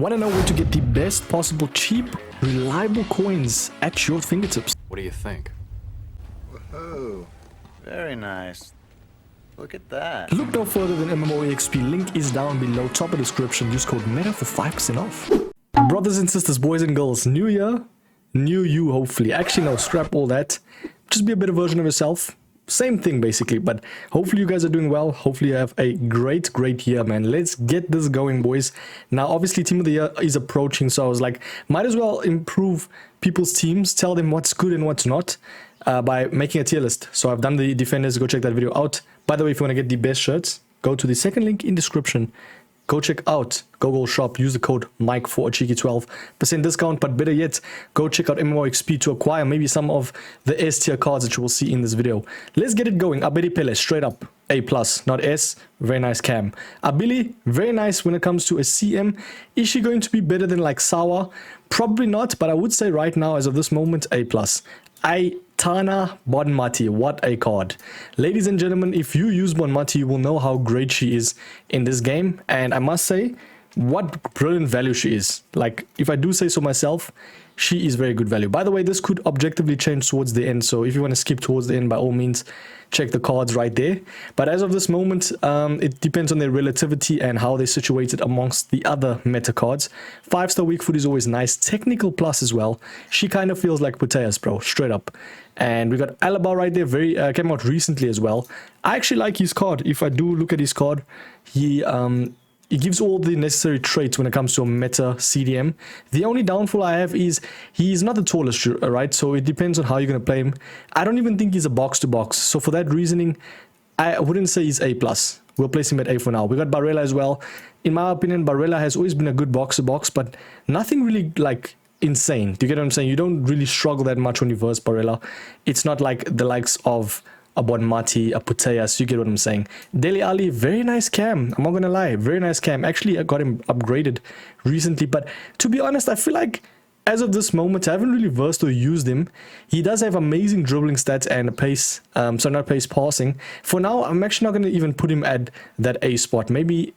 Want to know where to get the best possible cheap, reliable coins at your fingertips? What do you think? Whoa, very nice. Look at that. Look no further than MMOEXP. Link is down below, top of description. Use code META for 5% off. Brothers and sisters, boys and girls, new year, new you, hopefully. Actually, no, scrap all that. Just be a better version of yourself. Same thing, basically. But hopefully you guys are doing well. Hopefully you have a great year, man. Let's get this going, boys. Now, obviously, Team of the Year is approaching. So I was like, might as well improve people's teams. Tell them what's good and what's not. By making a tier list. So I've done the defenders. Go check that video out. By the way, if you want to get the best shirts, go to the second link in description. Go check out Google Shop. Use the code Mike for a cheeky 12% discount. But better yet, go check out MMOEXP to acquire maybe some of the S tier cards that you will see in this video. Let's get it going. Abedi Pele, straight up A+, not S. Very nice cam. Abili, very nice when it comes to a CM. Is she going to be better than like Sawa? Probably not, but I would say right now, as of this moment, A+. Aitana Bonmati, what a card. Ladies and gentlemen, if you use Bonmati, you will know how great she is in this game. And I must say, what brilliant value she is. Like, if I do say so myself, she is very good value. By the way, this could objectively change towards the end. So if you want to skip towards the end, by all means, check the cards right there. But as of this moment, it depends on their relativity and how they're situated amongst the other meta cards. 5-star weak foot is always nice. Technical plus as well. She kind of feels like Puteas, bro, straight up. And we got Alaba right there, very came out recently as well. I actually like his card. If I do look at his card, he gives all the necessary traits when it comes to a meta CDM. The only downfall I have is he's not the tallest, right? So it depends on how you're going to play him. I don't even think he's a box-to-box. So for that reasoning, I wouldn't say he's A+. We'll place him at A for now. We got Barella as well. In my opinion, Barella has always been a good box-to-box, but nothing really like insane. Do you get what I'm saying? You don't really struggle that much when you verse Barella. It's not like the likes of a Bonmati, a Puteas, you get what I'm saying. Dele Alli, very nice cam. I'm not gonna lie, very nice cam. Actually, I got him upgraded recently, but to be honest, I feel like as of this moment, I haven't really versed or used him. He does have amazing dribbling stats and pace, so not pace passing. For now, I'm actually not gonna even put him at that A spot. Maybe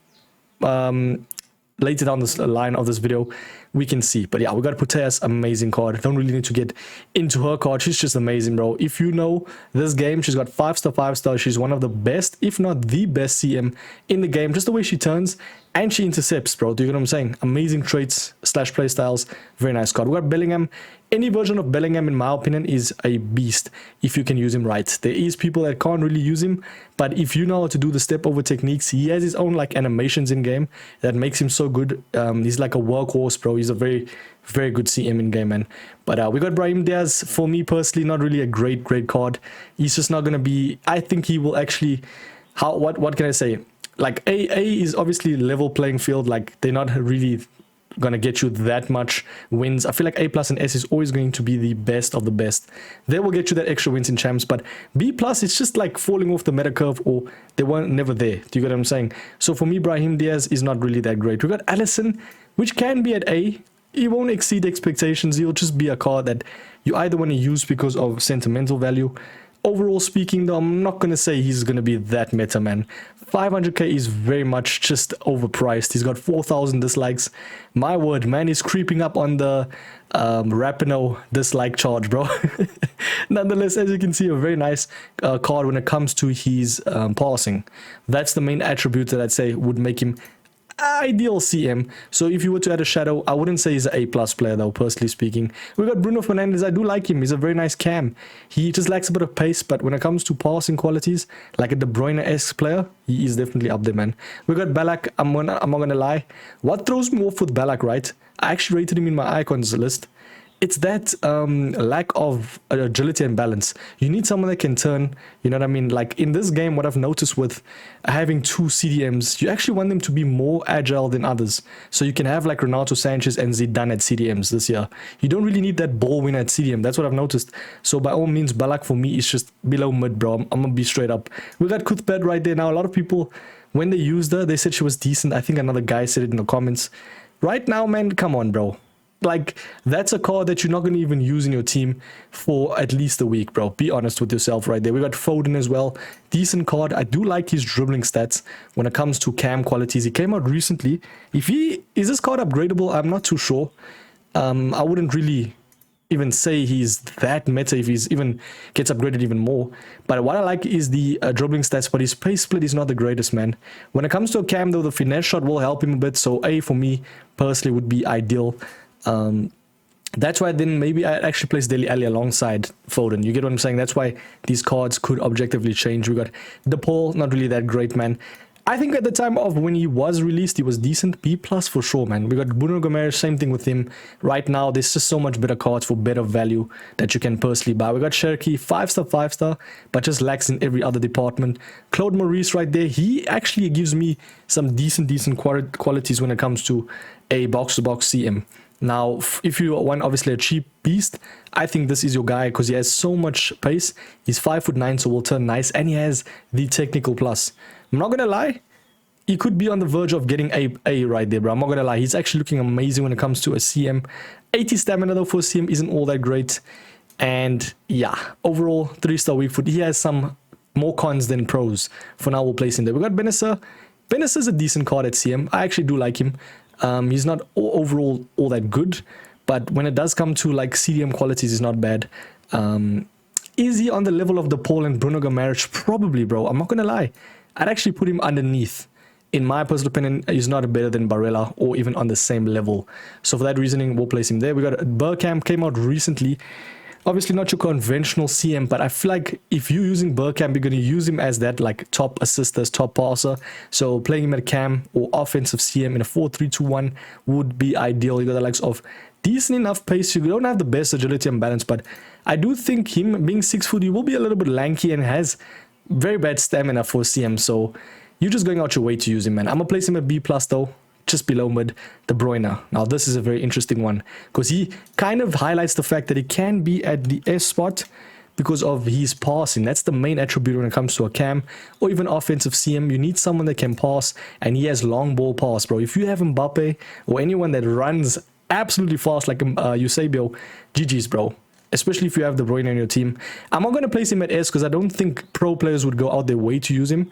later down this line of this video we can see. But yeah, we got Puteas, amazing card. Don't really need to get into her card. She's just amazing, bro. If you know this game, she's got 5-star. She's one of the best, if not the best CM in the game. Just the way she turns and she intercepts, bro. Do you get what I'm saying? Amazing traits / play styles. Very nice card. We got Bellingham. Any version of Bellingham, in my opinion, is a beast if you can use him right. There is people that can't really use him, but if you know how to do the step over techniques, he has his own like animations in game that makes him so good. He's like a workhorse, bro. He's a very good CM in game, man. But we got Brahim Diaz. For me personally, not really a great card. He's just not gonna be. I think he will actually. What can I say? Like A is obviously level playing field. Like they're not really gonna get you that much wins. I feel like A+ and S is always going to be the best of the best. They will get you that extra wins in champs, but B+, it's just like falling off the meta curve, or they weren't never there. Do you get what I'm saying? So for me, Brahim Diaz is not really that great. We got Allison, which can be at A. He won't exceed expectations. He'll just be a card that you either want to use because of sentimental value. Overall speaking, though, I'm not going to say he's going to be that meta, man. 500k is very much just overpriced. He's got 4,000 dislikes. My word, man, he's creeping up on the Rapinoe dislike charge, bro. Nonetheless, as you can see, a very nice card when it comes to his passing. That's the main attribute that I'd say would make him ideal CM. So if you were to add a shadow, I wouldn't say he's an A+ player though, personally speaking. We got Bruno Fernandes. I do like him. He's a very nice cam. He just lacks a bit of pace, but when it comes to passing qualities, like a De Bruyne-esque player, he is definitely up there, man. We got Ballack. I'm not gonna lie. What throws me off with Ballack, right? I actually rated him in my icons list. It's that lack of agility and balance. You need someone that can turn, you know what I mean? Like in this game, what I've noticed with having two CDMs, you actually want them to be more agile than others. So you can have like Renato Sanchez and Zidane at CDMs this year. You don't really need that ball win at CDM. That's what I've noticed. So by all means, Ballack for me is just below mid, bro. I'm going to be straight up. We got Cuthbert right there. Now, a lot of people, when they used her, they said she was decent. I think another guy said it in the comments. Right now, man, come on, bro. like, that's a card that you're not going to even use in your team for at least a week, bro. Be honest with yourself right there. We got Foden as well. Decent card. I do like his dribbling stats when it comes to cam qualities. He came out recently. Is this card upgradable? I'm not too sure. I wouldn't really even say he's that meta if he's even gets upgraded even more. But what I like is the dribbling stats, but his pace split is not the greatest, man. When it comes to a cam though, the finesse shot will help him a bit. So A for me personally would be ideal. That's why then maybe I actually place Dele Alli alongside Foden. You get what I'm saying? That's why these cards could objectively change. We got DePaul, not really that great, man. I think at the time of when he was released, he was decent. B+ for sure, man. We got Bruno Gomes, same thing with him. Right now, there's just so much better cards for better value that you can personally buy. We got Cherki, 5-star, 5-star, but just lacks in every other department. Claude Maurice right there, he actually gives me some decent qualities when it comes to a box-to-box CM. Now, if you want obviously a cheap beast, I think this is your guy because he has so much pace. He's 5'9", so will turn nice, and he has the technical plus. I'm not gonna lie, he could be on the verge of getting A right there, bro. I'm not gonna lie, he's actually looking amazing when it comes to a CM. 80 stamina though for CM isn't all that great, and yeah, overall 3-star weak foot. He has some more cons than pros. For now, we'll place him there. We got Benacer. Benacer's a decent card at CM. I actually do like him. He's not overall all that good, but when it does come to like CDM qualities, he's not bad. Is he on the level of DePaul and Bruno Gomes? Probably, bro. I'm not gonna lie. I'd actually put him underneath. In my personal opinion, he's not better than Barella or even on the same level. So for that reasoning, we'll place him there. We got Bergkamp, came out recently. Obviously not your conventional CM, but I feel like if you're using Bergkamp, you're going to use him as that like top assisters, top passer. So playing him at cam or offensive CM in a 4-3-2-1 would be ideal. You got the likes of decent enough pace. You don't have the best agility and balance, but I do think him being 6 foot, he will be a little bit lanky and has very bad stamina for CM. So you're just going out your way to use him, man. I'm going to place him at B+ though. Just below mid, De Bruyne. Now this is a very interesting one because he kind of highlights the fact that he can be at the S spot because of his passing. That's the main attribute when it comes to a cam or even offensive CM. You need someone that can pass, and he has long ball pass, bro. If you have Mbappe or anyone that runs absolutely fast like Eusebio, GG's, bro. Especially if you have De Bruyne on your team. I'm not going to place him at S because I don't think pro players would go out their way to use him.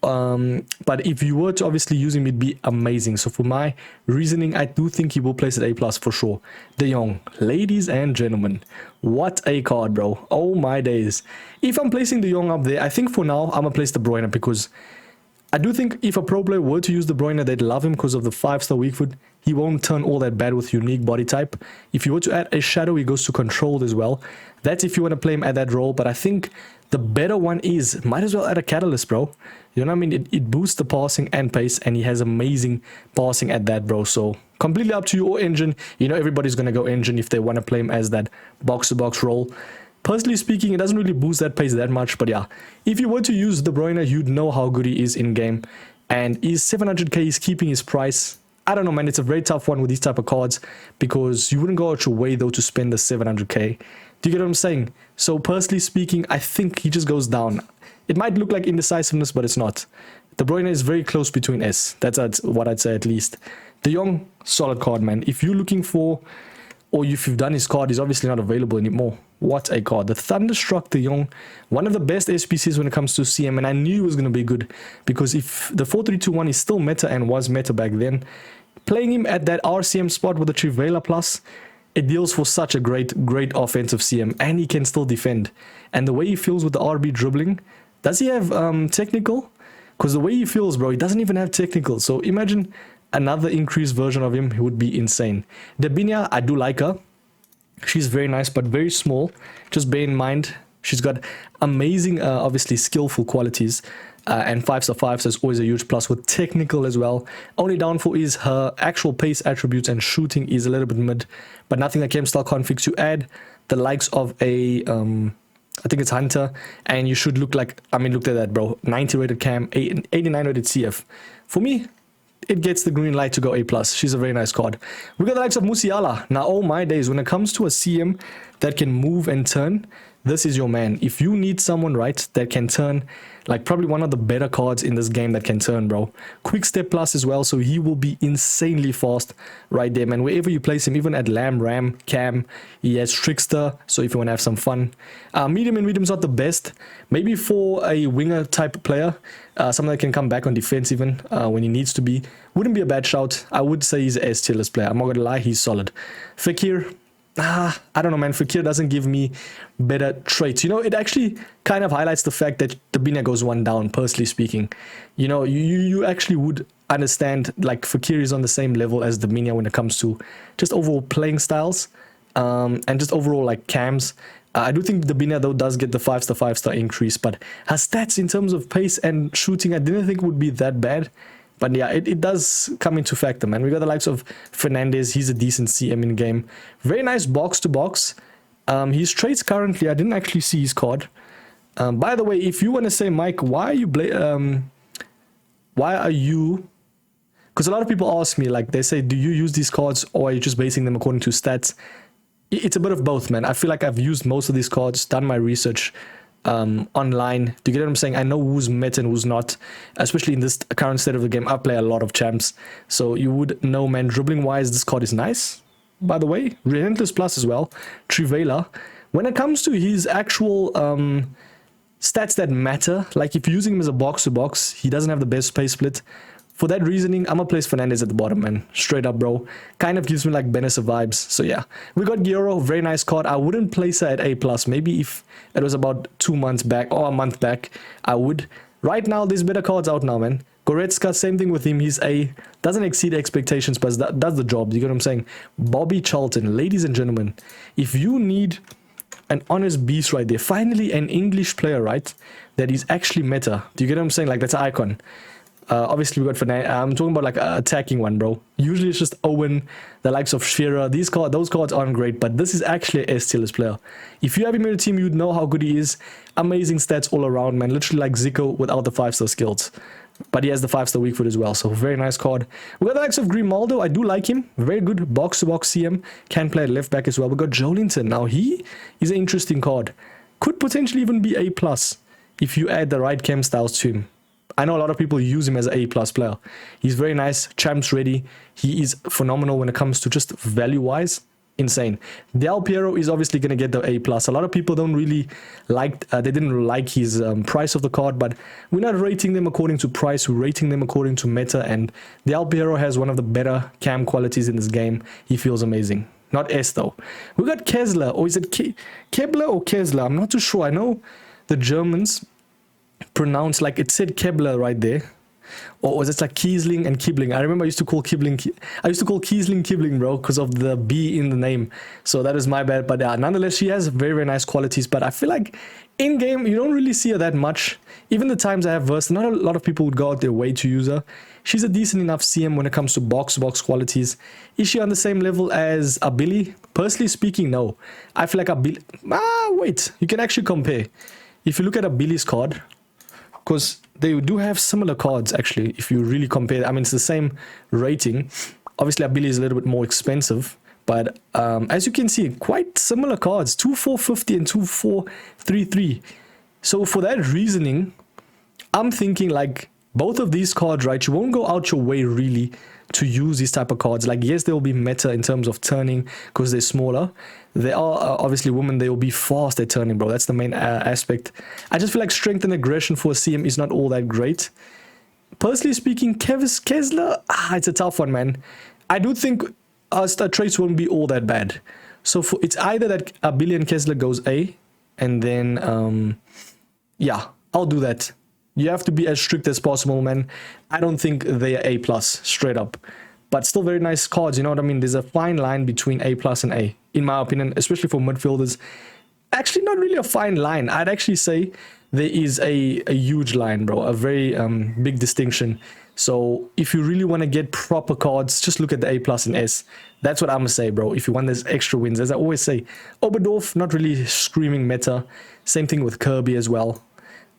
But if you were to obviously use him, it'd be amazing. So for my reasoning, I do think he will place at A+ for sure. De Jong, ladies and gentlemen, what a card, bro. Oh my days. If I'm placing De Jong up there, I think for now I'm gonna place De Bruyne because I do think if a pro player were to use De Bruyne, they'd love him because of the 5-star weak foot. He won't turn all that bad with unique body type. If you were to add a shadow, he goes to controlled as well. That's if you want to play him at that role. But I think the better one is, might as well add a catalyst, bro. You know what I mean? It boosts the passing and pace, and he has amazing passing at that, bro. So completely up to you or engine. You know, everybody's going to go engine if they want to play him as that box-to-box role. Personally speaking, it doesn't really boost that pace that much, but yeah, if you were to use De Bruyne, you'd know how good he is in game, and he's 700k, he's keeping his price. I don't know, man, it's a very tough one with these type of cards because you wouldn't go out your way though to spend the 700k. Do you get what I'm saying? So personally speaking, I think he just goes down. It might look like indecisiveness, but it's not. De Bruyne is very close between S. That's what I'd say at least. De Jong, solid card, man. If you're looking for, or if you've done his card, he's obviously not available anymore. What a card. The Thunderstruck De Jong, one of the best SPCs when it comes to CM, and I knew he was going to be good because if the 4-3-2-1 is still meta and was meta back then, playing him at that RCM spot with the Trivela Plus, it deals for such a great offensive CM, and he can still defend. And the way he feels with the RB dribbling, does he have technical? Because the way he feels, bro, he doesn't even have technical. So imagine another increased version of him, he would be insane. Debinia, I do like her. She's very nice, but very small. Just bear in mind, she's got amazing, obviously skillful qualities. And 5-star 5 is always a huge plus with technical as well. Only downfall is her actual pace attributes and shooting is a little bit mid, but nothing that came style configs. You add the likes of a, I think it's Hunter, and you should look like, I mean, look at that, bro. 90 rated cam, 89 rated CF. For me, it gets the green light to go A+. She's a very nice card. We got the likes of Musiala. Now, oh my days, when it comes to a CM that can move and turn, this is your man. If you need someone, right, that can turn, like probably one of the better cards in this game that can turn, bro. Quick step plus as well, so he will be insanely fast right there, man. Wherever you place him, even at Lamb, Ram, Cam, he has Trickster, so if you want to have some fun. Medium and medium's not the best. Maybe for a winger type player, someone that can come back on defense even when he needs to be. Wouldn't be a bad shout. I would say he's an S-tier list player. I'm not going to lie, he's solid. Fekir, I don't know, man. Fekir doesn't give me better traits. You know, it actually kind of highlights the fact that Dabinia goes one down, personally speaking. You know, you actually would understand, like, Fekir is on the same level as Dabinia when it comes to just overall playing styles and just overall, like, cams. I do think Dabinia, though, does get the 5-star increase, but her stats in terms of pace and shooting, I didn't think would be that bad. But yeah, it does come into factor, man. We got the likes of Fernandez. He's a decent CM in game. Very nice box to box. His traits currently, I didn't actually see his card. By the way, if you want to say, Mike, why are you? Because a lot of people ask me, like, they say, do you use these cards or are you just basing them according to stats? It's a bit of both, man. I feel like I've used most of these cards, done my research online. Do you get what I'm saying? I know who's meta and who's not, especially in this current state of the game. I play a lot of champs, so you would know, man. Dribbling wise, this card is nice, by the way. Relentless plus as well. Trivela. When it comes to his actual stats that matter, like if you're using him as a box to box, he doesn't have the best space split. For that reasoning, I'm gonna place Fernandez at the bottom, man. Straight up, bro. Kind of gives me like Benessa vibes. So yeah, we got Gyro, very nice card. I wouldn't place her at A+. Maybe if it was about 2 months back or a month back, I would. Right now, there's better cards out now, man. Goretzka, same thing with him. He's A. Doesn't exceed expectations, but that does the job. You get what I'm saying? Bobby Charlton, ladies and gentlemen, if you need an honest beast right there, finally an English player, right, that is actually meta. Do you get what I'm saying? Like, that's an icon. Obviously, we got Fernandez. I'm talking about like an attacking one, bro. Usually, it's just Owen, the likes of Shearer. Those cards aren't great, but this is actually a S-tier player. If you have him in your team, you'd know how good he is. Amazing stats all around, man. Literally like Zico without the 5-star skills. But he has the 5-star weak foot as well, so very nice card. We got the likes of Grimaldo. I do like him. Very good box-to-box CM. Can play at left back as well. We got Joelinton. Now, he is an interesting card. Could potentially even be A+, if you add the right chem styles to him. I know a lot of people use him as an A+ player. He's very nice, champs ready. He is phenomenal when it comes to just value-wise. Insane. Del Piero is obviously going to get the A+. A lot of people don't really like, they didn't like his price of the card, but we're not rating them according to price, we're rating them according to meta, and Del Piero has one of the better cam qualities in this game. He feels amazing. Not S though. We got Kessler, or is it Kebler or Kessler? I'm not too sure. I know the Germans pronounced like it said Kebler right there, or was it like Kiesling and Kibling? I remember I used to call Kiesling Kibling, bro, because of the B in the name. So that is my bad. But nonetheless, she has very, very nice qualities. But I feel like in game you don't really see her that much. Even the times I have versed, not a lot of people would go out their way to use her. She's a decent enough CM when it comes to box qualities. Is she on the same level as Abili? Personally speaking, no. I feel like Abili. Wait, you can actually compare. If you look at Abili's card, because they do have similar cards, actually, if you really compare. I mean, it's the same rating. Obviously, Abili is a little bit more expensive. But as you can see, quite similar cards. 2450 and 2433. So for that reasoning, I'm thinking like both of these cards, right? You won't go out your way, really, to use these type of cards. Like, yes, they will be meta in terms of turning because they're smaller. They are obviously women. They will be fast at turning, bro. That's the main aspect. I just feel like strength and aggression for a CM is not all that great. Personally speaking, Kessler, it's a tough one, man. I do think our traits won't be all that bad. So it's either that Abili and Kessler goes A, and then, yeah, I'll do that. You have to be as strict as possible, man. I don't think they are A+, straight up. But still very nice cards, you know what I mean? There's a fine line between A+ and A, in my opinion, especially for midfielders. Actually, not really a fine line. I'd actually say there is a huge line, bro. A very big distinction. So if you really want to get proper cards, just look at the A+ and S. That's what I'm going to say, bro. If you want those extra wins, as I always say. Oberdorf, not really screaming meta. Same thing with Kirby as well.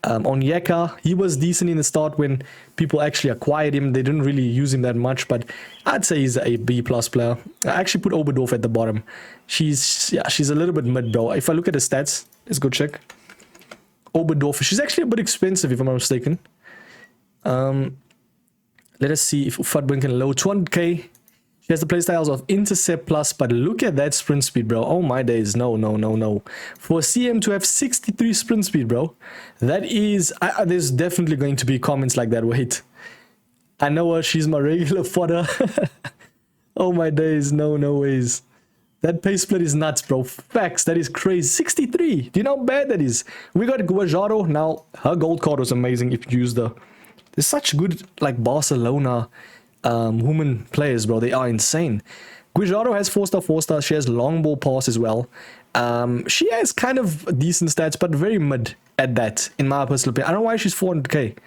Onyeka, he was decent in the start when people actually acquired him. They didn't really use him that much, but I'd say he's a B+ player. I actually put Oberdorf at the bottom. She's a little bit mid, bro. If I look at the stats, Let's go check. Oberdorfer. She's actually a bit expensive, if I'm not mistaken. Let us see if Fatbrink can low 200k. She has the playstyles of Intercept Plus, but look at that sprint speed, bro. Oh my days, no. For CM to have 63 sprint speed, bro, that is... there's definitely going to be comments like that. Wait. I know her, she's my regular fodder. Oh my days, no ways. That pace split is nuts, bro. Facts, that is crazy. 63. Do you know how bad that is? We got Guajaro. Now, her gold card was amazing if you used her. There's such good, like, Barcelona... women players, bro. They are insane. Guijaro has 4-star, 4-star. She has long ball pass as well. She has kind of decent stats, but very mid at that, in my personal opinion. I don't know why she's 400k.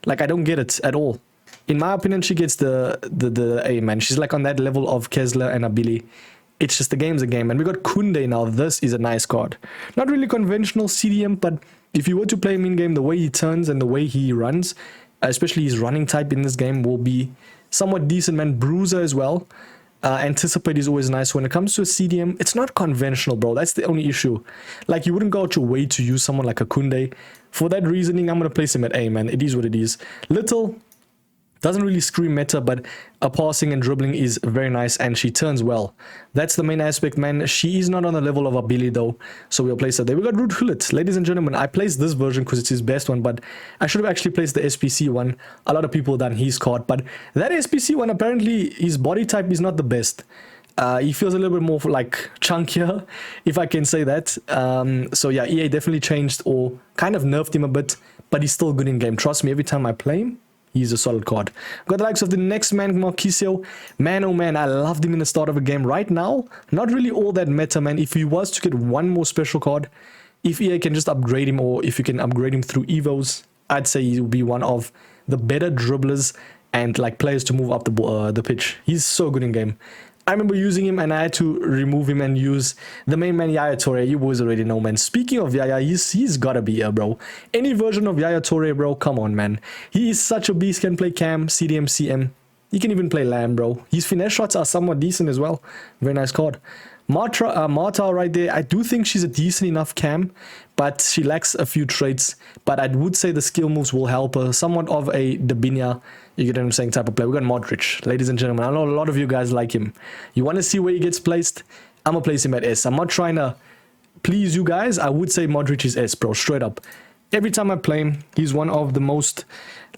Like, I don't get it at all. In my opinion, she gets the A, man. She's like on that level of Kessler and Abili. It's just the game's a game. And we got Kunde now. This is a nice card. Not really conventional CDM, but if you were to play him in game, the way he turns and the way he runs, especially his running type in this game, will be somewhat decent, man. Bruiser as well. Anticipate is always nice. When it comes to a CDM, it's not conventional, bro. That's the only issue. Like, you wouldn't go out your way to use someone like a Kunde. For that reasoning, I'm going to place him at A, man. It is what it is. Little doesn't really scream meta, but passing and dribbling is very nice, and she turns well. That's the main aspect, man. She is not on the level of Abili, though, so we'll place her there. We got Ruud Gullit. Ladies and gentlemen, I placed this version because it's his best one, but I should have actually placed the SPC one. A lot of people done his card, but that SPC one, apparently, his body type is not the best. He feels a little bit more like chunkier, if I can say that. So yeah, EA definitely changed or kind of nerfed him a bit, but he's still good in game. Trust me, every time I play him, he's a solid card. Got the likes of the next man, Marquisio. Man, oh man, I loved him in the start of a game. Right now, not really all that meta, man. If he was to get one more special card, if EA can just upgrade him, or if you can upgrade him through Evos, I'd say he will be one of the better dribblers and like players to move up the pitch. He's so good in game. I remember using him and I had to remove him and use the main man, Yaya Toure. You boys already know, man. Speaking of Yaya, he's gotta be here, bro. Any version of Yaya Toure, bro, come on, man. He is such a beast. Can play cam, CDM, CM. He can even play lamb, bro. His finesse shots are somewhat decent as well. Very nice card. Marta right there, I do think she's a decent enough cam, but she lacks a few traits. But I would say the skill moves will help her. Somewhat of a Dabinia, you get what I'm saying, type of player. We got Modric, ladies and gentlemen. I know a lot of you guys like him. You want to see where he gets placed? I'm going to place him at S. I'm not trying to please you guys. I would say Modric is S, bro, straight up. Every time I play him, he's one of the most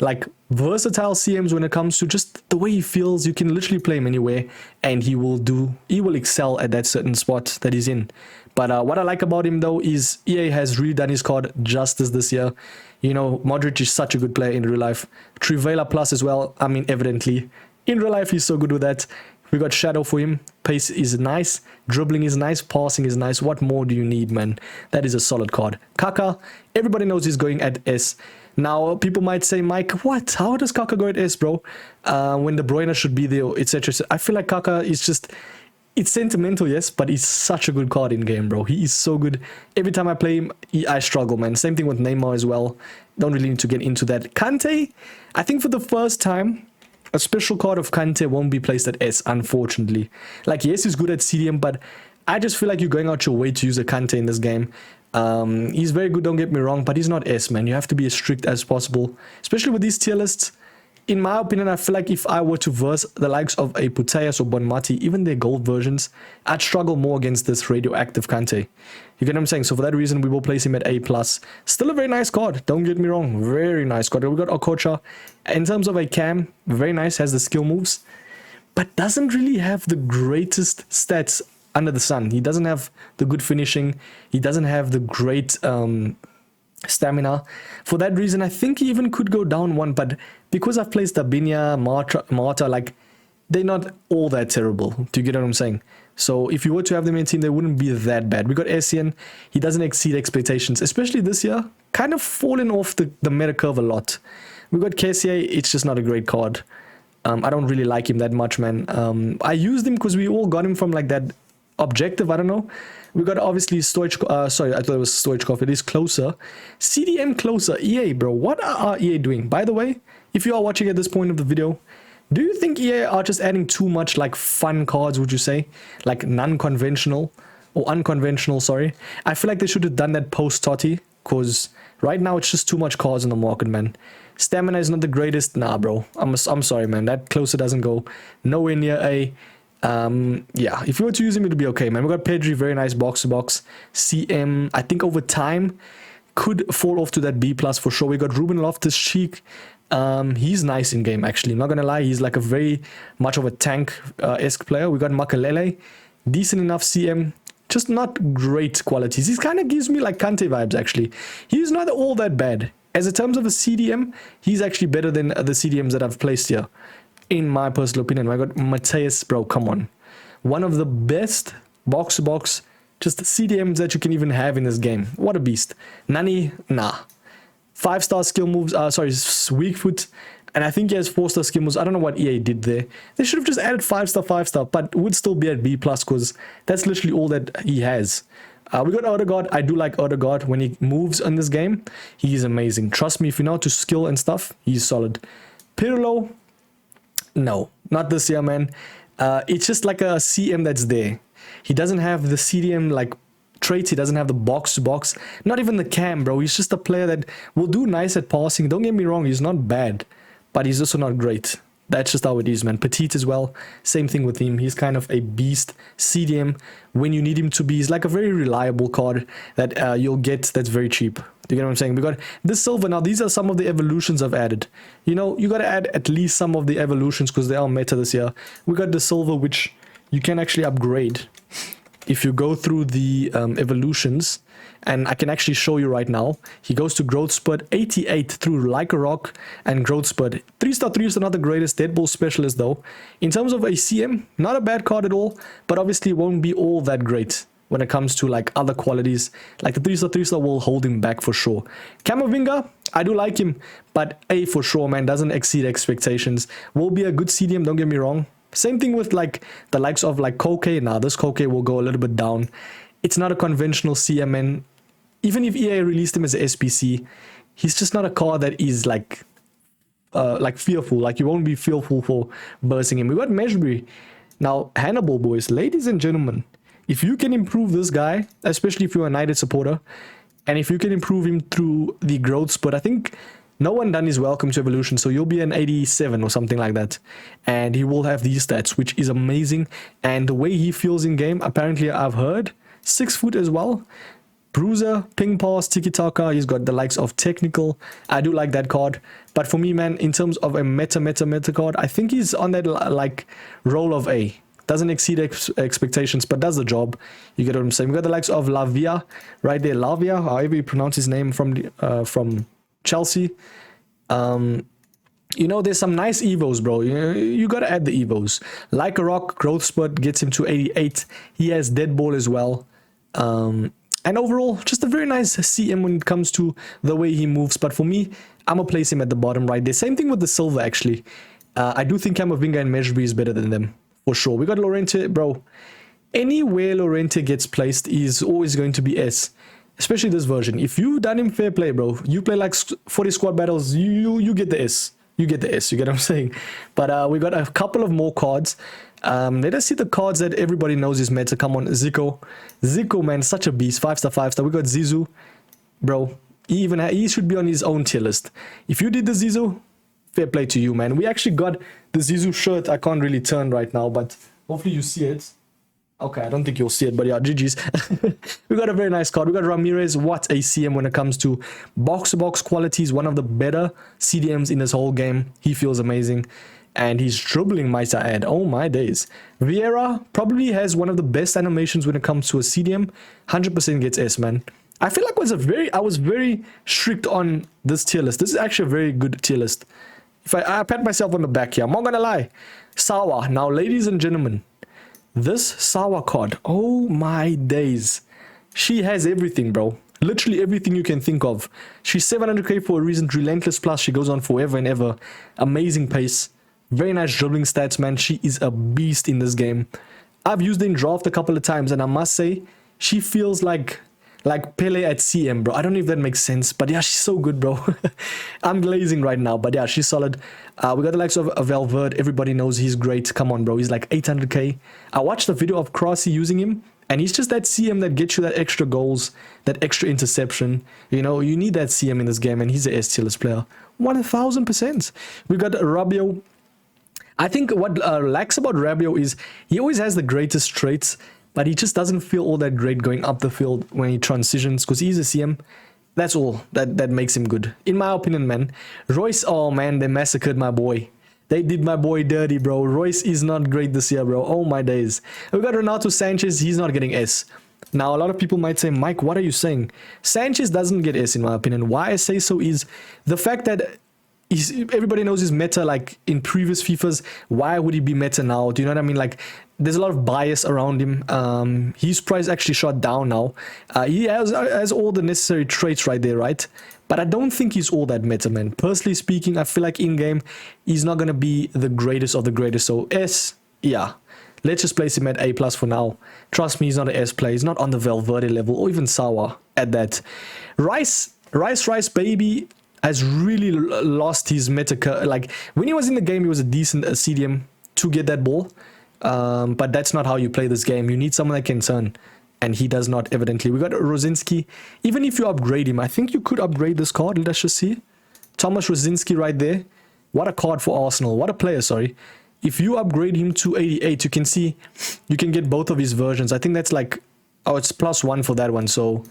like versatile CMs when it comes to just the way he feels. You can literally play him anywhere and he will excel at that certain spot that he's in. But what I like about him though is EA has really done his card justice this year. You know, Modric is such a good player in real life. Trivela Plus as well. I mean, evidently in real life he's so good with that. We got Shadow for him. Pace is nice. Dribbling is nice. Passing is nice. What more do you need, man? That is a solid card. Kaka, everybody knows he's going at S. Now, people might say, Mike, what? How does Kaka go at S, bro? When De Bruyne should be there, etc. I feel like Kaka is just... It's sentimental, yes, but he's such a good card in game, bro. He is so good. Every time I play him, I struggle, man. Same thing with Neymar as well. Don't really need to get into that. Kante, I think for the first time, a special card of Kante won't be placed at S, unfortunately. Like, yes, he's good at CDM, but I just feel like you're going out your way to use a Kante in this game. He's very good, don't get me wrong, but he's not S, man. You have to be as strict as possible, especially with these tier lists. In my opinion, I feel like if I were to verse the likes of a Putellas or Bonmati, even their gold versions, I'd struggle more against this radioactive Kante. You get what I'm saying? So for that reason, we will place him at A+. Still a very nice card, don't get me wrong. Very nice card. We got Okocha. In terms of a cam, very nice, has the skill moves, but doesn't really have the greatest stats under the sun. He doesn't have the good finishing. He doesn't have the great stamina. For that reason, I think he even could go down one, but because I've placed Dabinia, Marta, like, they're not all that terrible. Do you get what I'm saying? So if you were to have them in a team, they wouldn't be that bad. We got Essien. He doesn't exceed expectations, especially this year. Kind of fallen off the meta curve a lot. We got Kessier. It's just not a great card. I don't really like him that much, man. I used him because we all got him from like that objective. I don't know. We got obviously Stoichkov. Sorry, I thought it was Stoichkov. It is closer. CDM closer. EA, bro. What are EA doing? By the way, if you are watching at this point of the video, do you think EA are just adding too much like fun cards, would you say? Like non-conventional? or unconventional, sorry. I feel like they should have done that post Totti, because right now it's just too much cards in the market, man. Stamina is not the greatest. Nah, bro. I'm sorry, man. That closer doesn't go nowhere near a... yeah, if you were to use him, it'd be okay, man. We got Pedri, very nice box-to-box. CM, I think over time, could fall off to that B+ for sure. We got Ruben Loftus-Cheek. He's nice in game, actually. I'm not gonna lie. He's like a very much of a tank-esque player. We got Makalele. Decent enough CM. Just not great qualities. He kind of gives me like Kante vibes, actually. He's not all that bad. As in terms of a CDM, he's actually better than the CDMs that I've placed here, in my personal opinion. I got Mateus, bro, come on. One of the best box-to-box, just CDMs that you can even have in this game. What a beast. Nani, nah. 5-star skill moves, sorry, weak foot. And I think he has 4-star skill moves. I don't know what EA did there. They should have just added 5-star, 5-star, but would still be at B+, because that's literally all that he has. We got Odegaard. I do like Odegaard when he moves in this game. He's amazing. Trust me, if you know how to skill and stuff, he's solid. Pirlo, no, not this year, man. It's just like a CM that's there. He doesn't have the CDM like traits. He doesn't have the box-to-box. Not even the cam, bro. He's just a player that will do nice at passing. Don't get me wrong, he's not bad, but he's also not great. That's just how it is, man. Petite as well. Same thing with him. He's kind of a beast CDM when you need him to be. He's like a very reliable card that you'll get that's very cheap. Do you get what I'm saying? We got this silver. Now, these are some of the evolutions I've added. You know, you got to add at least some of the evolutions because they are meta this year. We got the silver, which you can actually upgrade if you go through the evolutions. And I can actually show you right now. He goes to Growth Spurt 88 through Like a Rock and Growth Spurt. 3-star 3 are not the greatest Deadpool specialist though. In terms of a CM, not a bad card at all, but obviously it won't be all that great when it comes to like other qualities. Like the 3-star will hold him back for sure. Camavinga, I do like him, but A for sure, man, doesn't exceed expectations. Will be a good CDM, don't get me wrong. Same thing with like the likes of like Koke. Now this Koke will go a little bit down. It's not a conventional CM, and even if EA released him as an SPC, he's just not a card that is like fearful. Like you won't be fearful for bursting him. We got Meshbury. Now, Hannibal, boys, ladies and gentlemen, if you can improve this guy, especially if you're a United supporter, and if you can improve him through the growth spurt, I think no one done his welcome to evolution, so you'll be an 87 or something like that. And he will have these stats, which is amazing. And the way he feels in game, apparently I've heard, 6 foot as well. Bruiser, ping pass, tiki-taka, he's got the likes of technical. I do like that card. But for me, man, in terms of a meta card, I think he's on that like role of A. Doesn't exceed expectations, but does the job. You get what I'm saying? We got the likes of Lavia right there. Lavia, however you pronounce his name, from Chelsea. You know, there's some nice evos, bro. You got to add the evos. Like a Rock, Growth Spurt gets him to 88. He has Dead Ball as well. And overall, just a very nice CM when it comes to the way he moves. But for me, I'm going to place him at the bottom right there. Same thing with the silver, actually. I do think Camavinga and Meshbury is better than them, for sure. We got Llorente, bro. Anywhere Llorente gets placed is always going to be S. Especially this version. If you done him fair play, bro, you play like 40 squad battles, you get the S. You get the S, you get what I'm saying? But we got a couple of more cards. Let us see the cards that everybody knows is meta. Come on, Zico. Zico, man, such a beast. 5-star, 5-star. We got Zizou. Bro, he should be on his own tier list. If you did the Zizou, fair play to you, man. We actually got the Zizou shirt. I can't really turn right now, but hopefully you see it. Okay, I don't think you'll see it, but yeah, GG's. We got a very nice card. We got Ramirez. What a CM when it comes to box-to-box qualities. One of the better CDMs in this whole game. He feels amazing. And he's dribbling, might I add. Oh my days. Vieira probably has one of the best animations when it comes to a CDM. 100% gets S, man. I feel like I was very strict on this tier list. This is actually a very good tier list. If I pat myself on the back here, I'm not gonna lie. Sawa. Now, ladies and gentlemen, this Sawa card, oh my days. She has everything, bro. Literally everything you can think of. She's 700k for a reason. Relentless plus. She goes on forever and ever. Amazing pace. Very nice dribbling stats, man. She is a beast in this game. I've used her in draft a couple of times, and I must say, she feels like Pele at CM, bro. I don't know if that makes sense, but yeah, she's so good, bro. I'm glazing right now, but yeah, she's solid. We got the likes of Valverde. Everybody knows he's great. Come on, bro. He's like 800k. I watched a video of Crossy using him, And he's just that CM that gets you that extra goals, that extra interception. You know, you need that CM in this game, and he's a S-tier player. 1000%. We got Rabiot. I think what lacks about Rabiot is he always has the greatest traits, but he just doesn't feel all that great going up the field when he transitions, because he's a CM. That's all that makes him good, in my opinion, man. Royce, oh man, they massacred my boy. They did my boy dirty, bro. Royce is not great this year, bro. Oh my days. We got Renato Sanchez. He's not getting S. Now, a lot of people might say, Mike, what are you saying? Sanchez doesn't get S, in my opinion. Why I say so is the fact that everybody knows he's meta, like in previous FIFAs. Why would he be meta now? Do you know what I mean? Like, there's a lot of bias around him. His price actually shot down now. He has all the necessary traits right there, right? But I don't think he's all that meta, man. Personally speaking, I feel like in-game, he's not going to be the greatest of the greatest. So S, yeah. Let's just place him at A+ for now. Trust me, he's not an S player. He's not on the Valverde level or even Sawa at that. Rice baby has really lost his meta. Like, when he was in the game, he was a decent CDM to get that ball. But that's not how you play this game. You need someone that can turn. And he does not, evidently. We got Rosinski. Even if you upgrade him, I think you could upgrade this card. Let's just see. Thomas Rosinski right there. What a card for Arsenal. What a player, sorry. If you upgrade him to 88, you can see you can get both of his versions. I think that's like, oh, it's +1 for that one. So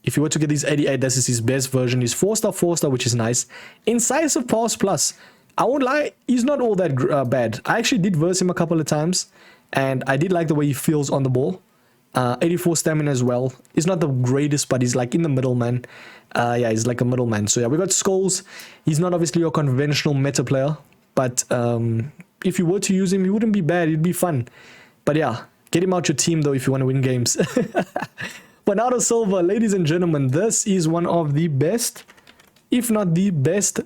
if you were to get his 88, this is his best version. He's 4-star, which is nice. Incisive pass plus. I won't lie, he's not all that bad. I actually did verse him a couple of times, and I did like the way he feels on the ball. 84 stamina as well. He's not the greatest, but he's like in the middle, man. Yeah, he's like a middleman. So yeah, we got Scholes. He's not obviously your conventional meta player, but if you were to use him, he wouldn't be bad. It'd be fun. But yeah, get him out your team though if you want to win games. Bernardo Silva, ladies and gentlemen, this is one of the best, if not the best,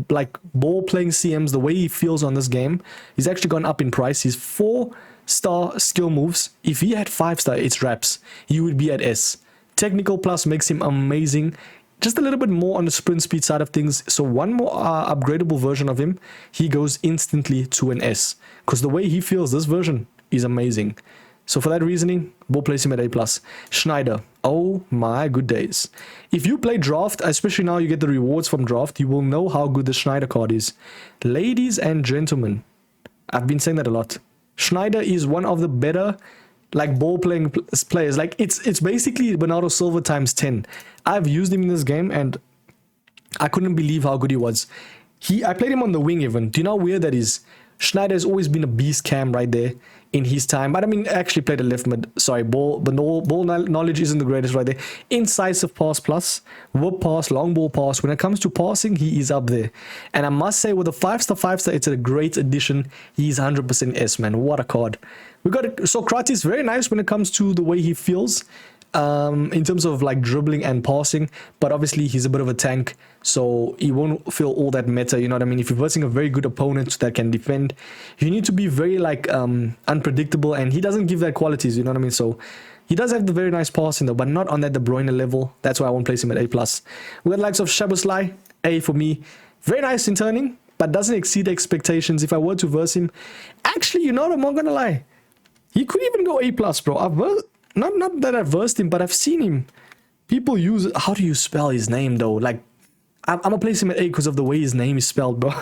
like ball playing CMs. The way he feels on this game, he's actually gone up in price. He's 4-star skill moves. If he had 5-star, it's raps. He would be at S. Technical plus makes him amazing. Just a little bit more on the sprint speed side of things. So one more upgradable version of him, he goes instantly to an S. Because the way he feels, this version is amazing. So for that reasoning, we'll place him at A+. Schneider. Oh my good days. If you play draft, especially now you get the rewards from draft, you will know how good the Schneider card is. Ladies and gentlemen, I've been saying that a lot. Schneider is one of the better like ball playing players. Like it's basically Bernardo Silva times 10. I've used him in this game and I couldn't believe how good he was. I played him on the wing even. Do you know how weird that is? Schneider has always been a beast cam right there in his time. But I mean, I actually played a left mid. Sorry, ball knowledge isn't the greatest right there. Incisive pass plus, whip pass, long ball pass. When it comes to passing, he is up there. And I must say, with a 5-star, it's a great addition. He's 100% S, man. What a card. We got Socrates, very nice when it comes to the way he feels. In terms of like dribbling and passing, but obviously he's a bit of a tank, so he won't feel all that meta, you know what I mean? If you're versing a very good opponent that can defend, you need to be very like unpredictable, and he doesn't give that qualities, you know what I mean? So he does have the very nice passing though, but not on that De Bruyne level. That's why I won't place him at A+. We got likes of Szoboszlai, A for me. Very nice in turning, but doesn't exceed expectations. If I were to verse him, actually, you know what, I'm not gonna lie, he could even go A+, bro. Not that I've versed him, but I've seen him. People use... How do you spell his name, though? Like, I'm going to place him at A because of the way his name is spelled, bro.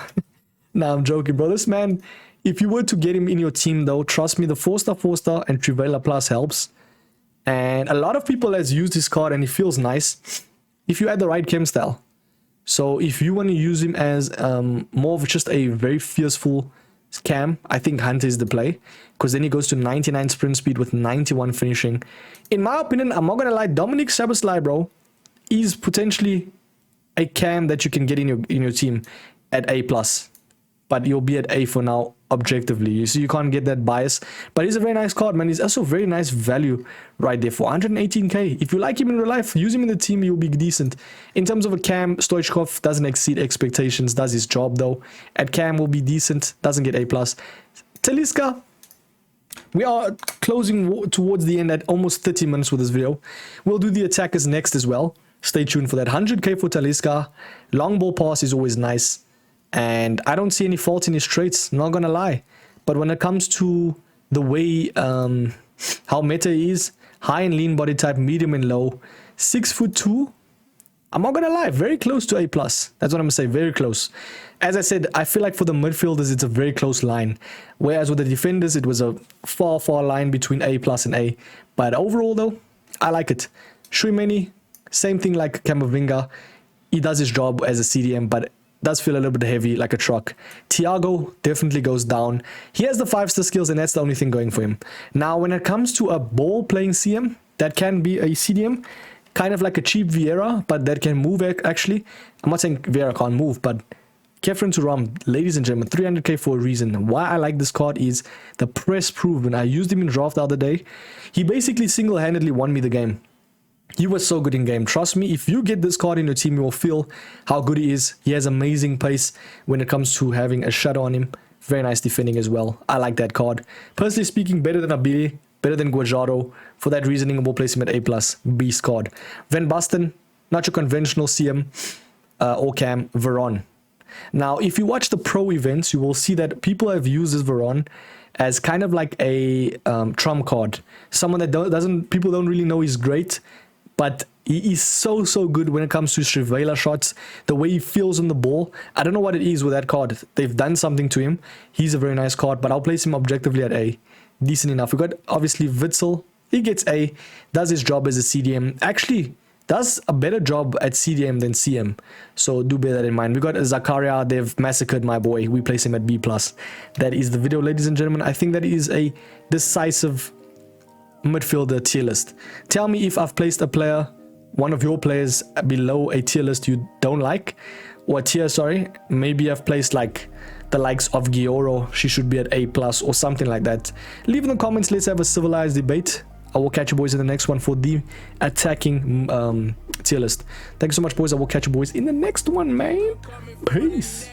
Nah, I'm joking, bro. This man, if you were to get him in your team, though, trust me, the 4-star, and Trivela Plus helps. And a lot of people has used this card, and it feels nice if you add the right chem style. So if you want to use him as more of just a very fearful cam, I think Hunter is the play, because then he goes to 99 sprint speed with 91 finishing. In my opinion, I'm not gonna lie, Dominic Szoboszlai, bro, is potentially a cam that you can get in your team at A+, but you'll be at A for now objectively, so you can't get that bias. But he's a very nice card, man. He's also very nice value right there for 118k. If you like him in real life, use him in the team, he'll be decent. In terms of a cam, Stoichkov doesn't exceed expectations, does his job though. At cam will be decent, doesn't get A+. Talisca, we are closing towards the end at almost 30 minutes with this video. We'll do the attackers next as well. Stay tuned for that. 100k for Talisca. Long ball pass is always nice. And I don't see any fault in his traits, not gonna lie. But when it comes to the way how meta he is, high and lean body type, medium and low, 6'2". I'm not gonna lie, very close to A+. That's what I'm gonna say, very close. As I said, I feel like for the midfielders, it's a very close line. Whereas with the defenders, it was a far, far line between A+ and A. But overall though, I like it. Shuimeni, same thing like Camavinga. He does his job as a CDM, but does feel a little bit heavy, like a truck. Thiago definitely goes down. He has the 5-star skills, and that's the only thing going for him. Now, when it comes to a ball-playing CM, that can be a CDM, kind of like a cheap Vieira, but that can move actually. I'm not saying Vieira can't move, but Kefren Turam, ladies and gentlemen, 300k for a reason. Why I like this card is the press proven. I used him in draft the other day. He basically single-handedly won me the game. He was so good in game. Trust me, if you get this card in your team, you will feel how good he is. He has amazing pace when it comes to having a shadow on him. Very nice defending as well. I like that card. Personally speaking, better than Abili, better than Guajardo. For that reasoning, we'll place him at A+. Beast card. Van Basten, not your conventional CM or cam. Veron. Now, if you watch the pro events, you will see that people have used this Veron as kind of like a trump card. Someone that people don't really know is great, but he is so good when it comes to Shrivela shots, the way he feels on the ball. I don't know what it is with that card. They've done something to him. He's a very nice card, but I'll place him objectively at A. Decent enough. We got obviously Witzel. He gets A, does his job as a CDM. Actually, does a better job at CDM than CM. So do bear that in mind. We got Zakaria. They've massacred my boy. We place him at B+. That is the video, ladies and gentlemen. I think that is a decisive midfielder tier list. Tell me if I've placed a player, one of your players, below a tier list you don't like, or a tier, sorry. Maybe I've placed like the likes of Gioro. She should be at A+ or something like that. Leave in the comments. Let's have a civilized debate. I will catch you boys in the next one for the attacking tier list. Thank you so much, boys. I will catch you boys in the next one, man. Peace.